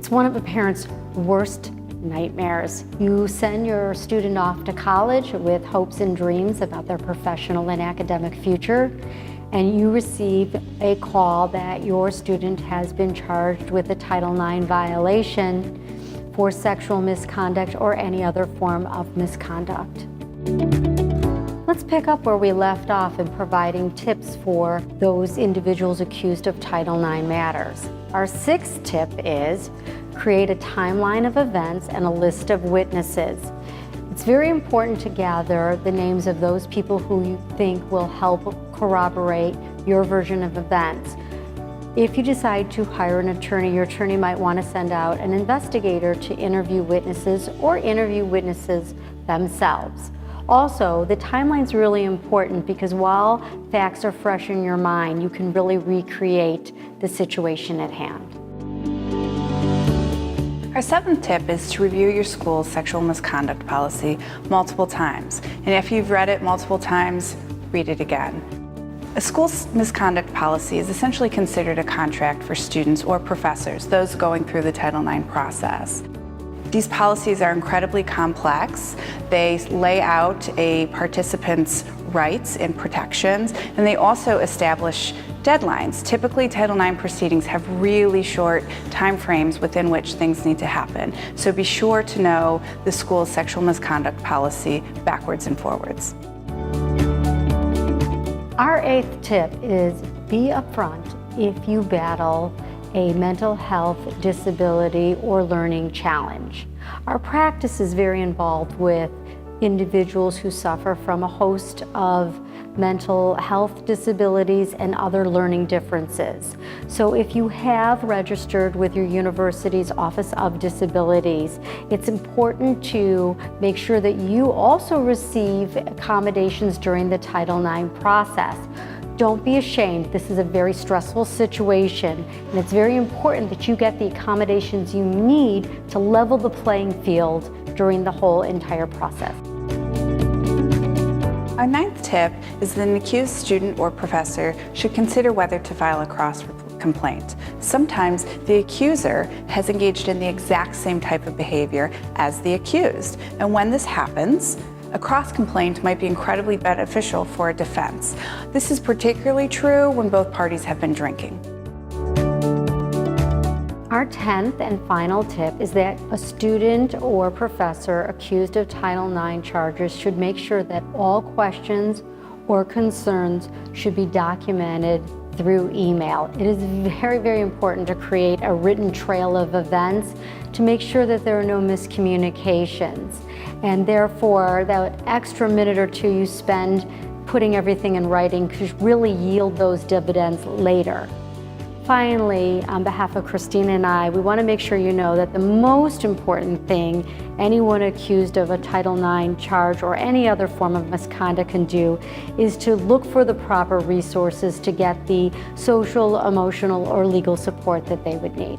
It's one of a parent's worst nightmares. You send your student off to college with hopes and dreams about their professional and academic future, and you receive a call that your student has been charged with a Title IX violation for sexual misconduct or any other form of misconduct. Let's pick up where we left off in providing tips for those individuals accused of Title IX matters. Our sixth tip is create a timeline of events and a list of witnesses. It's very important to gather the names of those people who you think will help corroborate your version of events. If you decide to hire an attorney, your attorney might want to send out an investigator to interview witnesses or interview witnesses themselves. Also, the timeline's really important because while facts are fresh in your mind, you can really recreate the situation at hand. Our seventh tip is to review your school's sexual misconduct policy multiple times. And if you've read it multiple times, read it again. A school's misconduct policy is essentially considered a contract for students or professors, those going through the Title IX process. These policies are incredibly complex. They lay out a participant's rights and protections, and they also establish deadlines. Typically, Title IX proceedings have really short time frames within which things need to happen. So be sure to know the school's sexual misconduct policy backwards and forwards. Our eighth tip is be upfront if you battle a mental health disability or learning challenge. Our practice is very involved with individuals who suffer from a host of mental health disabilities and other learning differences. So if you have registered with your university's Office of Disabilities, it's important to make sure that you also receive accommodations during the Title IX process. Don't be ashamed. This is a very stressful situation, and it's very important that you get the accommodations you need to level the playing field during the whole entire process. Our ninth tip is that an accused student or professor should consider whether to file a cross-complaint. Sometimes the accuser has engaged in the exact same type of behavior as the accused, and when this happens, a cross-complaint might be incredibly beneficial for a defense. This is particularly true when both parties have been drinking. Our 10th and final tip is that a student or professor accused of Title IX charges should make sure that all questions or concerns should be documented through email. It is very, very important to create a written trail of events to make sure that there are no miscommunications. And therefore, that extra minute or two you spend putting everything in writing could really yield those dividends later. Finally, on behalf of Kristina and I, we want to make sure you know that the most important thing anyone accused of a Title IX charge or any other form of misconduct can do is to look for the proper resources to get the social, emotional, or legal support that they would need.